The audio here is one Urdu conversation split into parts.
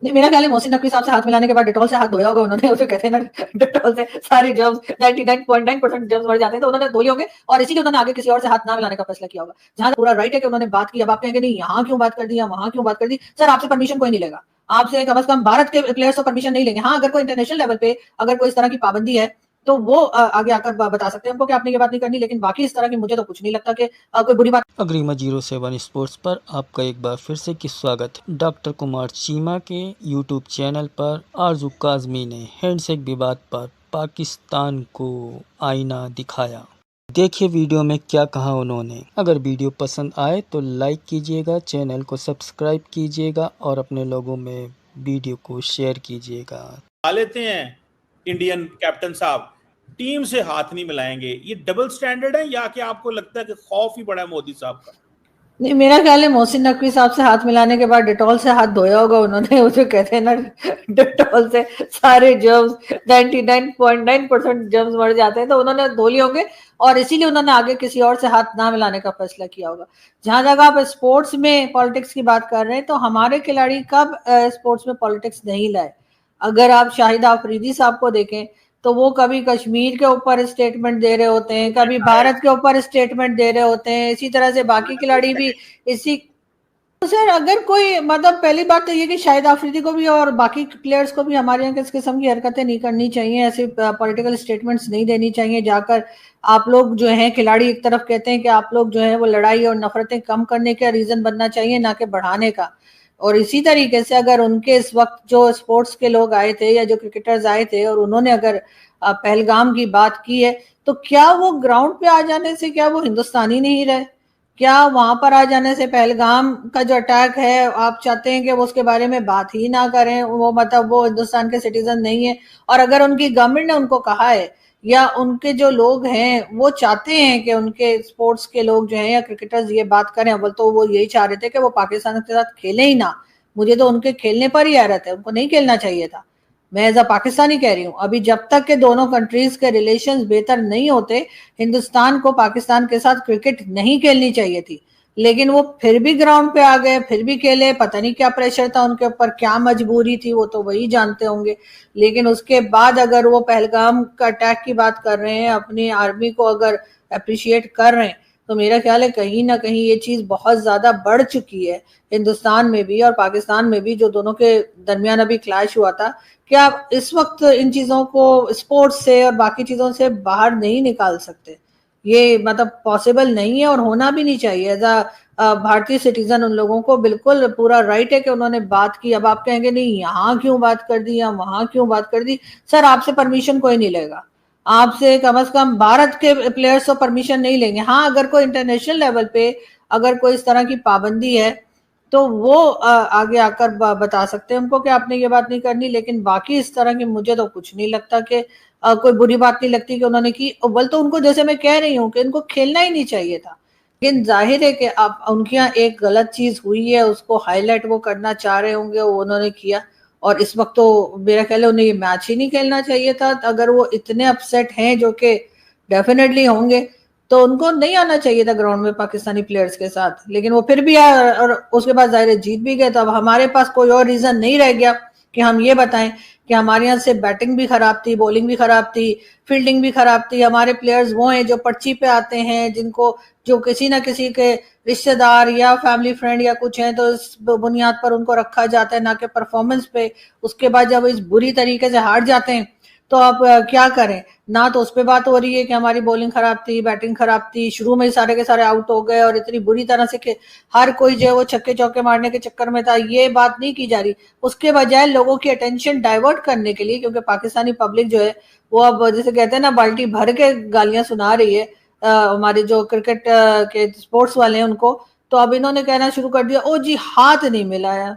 نہیں میرا خیال ہے محسن نقوی صاحب سے ہاتھ ملانے کے بعد ڈیٹول سے ہاتھ دھویا ہوگا انہوں نے. اسے کہتے ہیں نا ڈیٹول سے سارے جرمز 99.9% جرمز مر جاتے ہیں, تو انہوں نے دھوئے ہوں گے اور اسی لیے انہوں نے آگے کسی اور سے ہاتھ نہ ملانے کا فیصلہ کیا ہوگا. جہاں پورا رائٹ ہے کہ انہوں نے بات کی. اب آپ کہیں گے نہیں یہاں کیوں بات کر دی یا وہاں کیوں بات کر دی. سر آپ سے پرمیشن کوئی نہیں لے گا, آپ سے کم از کم بھارت کے پلیئرز تو پرمیشن نہیں لیں گے. ہاں اگر کوئی انٹرنیشنل لیول پہ اگر کوئی اس طرح کی پابندی ہے تو وہ آگے آ کر بتا سکتے ہیں ہم کو کہ آپ نے یہ بات نہیں کرنی, لیکن باقی اس طرح کی مجھے تو کچھ نہیں لگتا کہ کوئی بری بات. اگریما 07 اسپورٹس پر آپ کا ایک بار پھر سے سواگت ہے. ڈاکٹر کمار چیمہ کے یوٹیوب چینل پر آرزو کاظمی نے ہینڈشیک وواد پر پاکستان کو آئینہ دکھایا. دیکھیے ویڈیو میں کیا کہا انہوں نے. اگر ویڈیو پسند آئے تو لائک کیجیے گا, چینل کو سبسکرائب کیجیے گا اور اپنے لوگوں میں ویڈیو کو شیئر کیجیے گا. لیتے ہیں انڈین کیپٹن صاحب ٹیم سے ہاتھ نہیں ملائیں گے, یہ ڈبل سٹینڈرڈ ہے یا کہ آپ کو لگتا ہے کہ خوف ہی بڑا ہے مودی صاحب کا؟ نہیں میرا خیال ہے محسن نقوی صاحب سے ہاتھ ملانے کے بعد ڈیٹول سے ہاتھ دھویا ہوگا انہوں نے. اسے کہتے ہیں نا ڈیٹول سے سارے جرمز 99.9% جرمز مر جاتے ہیں, تو انہوں نے دھو لیے ہوں گے اور اسی لیے انہوں نے آگے کسی اور سے ہاتھ نہ ملانے کا فیصلہ کیا ہوگا. جہاں جگہ آپ اسپورٹس میں پالیٹکس کی بات کر رہے ہیں تو ہمارے کھلاڑی کب اسپورٹس میں پالیٹکس نہیں لائے. اگر آپ شاہد آفریدی صاحب کو دیکھیں تو وہ کبھی کشمیر کے اوپر اسٹیٹمنٹ دے رہے ہوتے ہیں, کبھی بھارت کے اوپر اسٹیٹمنٹ دے رہے ہوتے ہیں, اسی طرح سے باقی کھلاڑی بھی اسی. تو سر اگر کوئی مطلب پہلی بات تو یہ کہ شاہد آفریدی کو بھی اور باقی پلیئرز کو بھی ہمارے یہاں اس قسم کی حرکتیں نہیں کرنی چاہیے, ایسے پولیٹیکل اسٹیٹمنٹس نہیں دینی چاہیے جا کر آپ لوگ جو ہیں کھلاڑی ایک طرف کہتے ہیں کہ آپ لوگ جو ہیں وہ لڑائی اور نفرتیں کم کرنے کا ریزن بننا چاہیے نہ کہ بڑھانے کا. اور اسی طریقے سے اگر ان کے اس وقت جو اسپورٹس کے لوگ آئے تھے یا جو کرکٹرز آئے تھے اور انہوں نے اگر پہلگام کی بات کی ہے تو کیا وہ گراؤنڈ پہ آ جانے سے کیا وہ ہندوستانی نہیں رہے؟ کیا وہاں پر آ جانے سے پہلگام کا جو اٹیک ہے آپ چاہتے ہیں کہ وہ اس کے بارے میں بات ہی نہ کریں, وہ مطلب وہ ہندوستان کے سٹیزن نہیں ہیں؟ اور اگر ان کی گورنمنٹ نے ان کو کہا ہے یا ان کے جو لوگ ہیں وہ چاہتے ہیں کہ ان کے اسپورٹس کے لوگ جو ہیں یا کرکٹرز یہ بات کریں, اول تو وہ یہی چاہ رہے تھے کہ وہ پاکستان کے ساتھ کھیلیں ہی نہ. مجھے تو ان کے کھیلنے پر ہی حیرت ہے, ان کو نہیں کھیلنا چاہیے تھا. میں ایز اے پاکستانی کہہ رہی ہوں, ابھی جب تک کہ دونوں کنٹریز کے ریلیشنز بہتر نہیں ہوتے ہندوستان کو پاکستان کے ساتھ کرکٹ نہیں کھیلنی چاہیے تھی. لیکن وہ پھر بھی گراؤنڈ پہ آ گئے, پھر بھی کھیلے. پتہ نہیں کیا پریشر تھا ان کے اوپر, کیا مجبوری تھی, وہ تو وہی جانتے ہوں گے. لیکن اس کے بعد اگر وہ پہلگام کا اٹیک کی بات کر رہے ہیں, اپنی آرمی کو اگر اپریشیٹ کر رہے ہیں, تو میرا خیال ہے کہیں نہ کہیں یہ چیز بہت زیادہ بڑھ چکی ہے ہندوستان میں بھی اور پاکستان میں بھی, جو دونوں کے درمیان ابھی کلیش ہوا تھا. کیا آپ اس وقت ان چیزوں کو اسپورٹس سے اور باقی چیزوں سے باہر نہیں نکال سکتے؟ یہ مطلب پاسبل نہیں ہے اور ہونا بھی نہیں چاہیے. ایز بھارتی سٹیزن ان لوگوں کو بالکل پورا رائٹ ہے کہ انہوں نے بات کی. اب آپ کہیں گے نہیں یہاں کیوں بات کر دی یا وہاں کیوں بات کر دی. سر آپ سے پرمیشن کوئی نہیں لے گا, آپ سے کم از کم بھارت کے پلیئرز تو پرمیشن نہیں لیں گے. ہاں اگر کوئی انٹرنیشنل لیول پہ اگر کوئی اس طرح کی پابندی ہے تو وہ آگے آ کر بتا سکتے ہیں ہم کو کہ آپ نے یہ بات نہیں کرنی, لیکن باقی اس طرح کی مجھے تو کچھ نہیں لگتا کہ کوئی بری بات نہیں لگتی کہ انہوں نے کی. اول تو ان کو جیسے میں کہہ رہی ہوں کہ ان کو کھیلنا ہی نہیں چاہیے تھا, لیکن ظاہر ہے کہ اب ان کے یہاں ایک غلط چیز ہوئی ہے, اس کو ہائی لائٹ وہ کرنا چاہ رہے ہوں گے, وہ انہوں نے کیا. اور اس وقت تو میرا خیال ہے انہیں یہ میچ ہی نہیں کھیلنا چاہیے تھا. اگر وہ اتنے اپسیٹ ہیں جو کہ ڈیفینیٹلی ہوں گے تو ان کو نہیں آنا چاہیے تھا گراؤنڈ میں پاکستانی پلیئرز کے ساتھ, لیکن وہ پھر بھی آئے اور اس کے بعد ظاہر جیت بھی گئے. تو اب ہمارے پاس کوئی اور ریزن نہیں رہ گیا کہ ہم یہ بتائیں کہ ہمارے یہاں سے بیٹنگ بھی خراب تھی, بولنگ بھی خراب تھی, فیلڈنگ بھی خراب تھی. ہمارے پلیئرز وہ ہیں جو پرچی پہ آتے ہیں, جن کو جو کسی نہ کسی کے رشتہ دار یا فیملی فرینڈ یا کچھ ہیں تو اس بنیاد پر ان کو رکھا جاتا ہے, نہ کہ پرفارمنس پہ. اس کے بعد جب اس بری طریقے سے ہار جاتے ہیں تو آپ کیا کریں؟ نہ تو اس پہ بات ہو رہی ہے کہ ہماری بولنگ خراب تھی, بیٹنگ خراب تھی, شروع میں سارے کے سارے آؤٹ ہو گئے اور اتنی بری طرح سے کہ ہر کوئی جو ہے وہ چھکے چوکے مارنے کے چکر میں تھا. یہ بات نہیں کی جا رہی. اس کے بجائے لوگوں کی اٹینشن ڈائیورٹ کرنے کے لیے, کیونکہ پاکستانی پبلک جو ہے وہ اب جیسے کہتے ہیں نا بالٹی بھر کے گالیاں سنا رہی ہے ہمارے جو کرکٹ کے سپورٹس والے ہیں ان کو, تو اب انہوں نے کہنا شروع کر دیا او جی ہاتھ نہیں ملایا.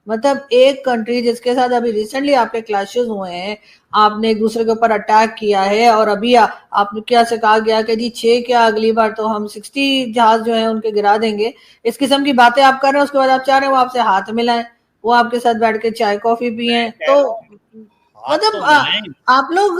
مطلب ایک کنٹری جس کے ساتھ ابھی ریسنٹلی آپ کے کلاشز ہوئے ہیں, آپ نے ایک دوسرے کے اوپر اٹیک کیا ہے, اور ابھی آپ نے کیا سے کہا گیا کہ جی 6 کیا اگلی بار تو ہم 60 جہاز جو ہیں ان کے گرا دیں گے. اس قسم کی باتیں آپ کر رہے ہیں, اس کے بعد آپ چاہ رہے ہیں وہ آپ سے ہاتھ ملائیں, وہ آپ کے ساتھ بیٹھ کے چائے کافی پئیں. تو ہاتھ تو مطلب ملائیں. آپ لوگ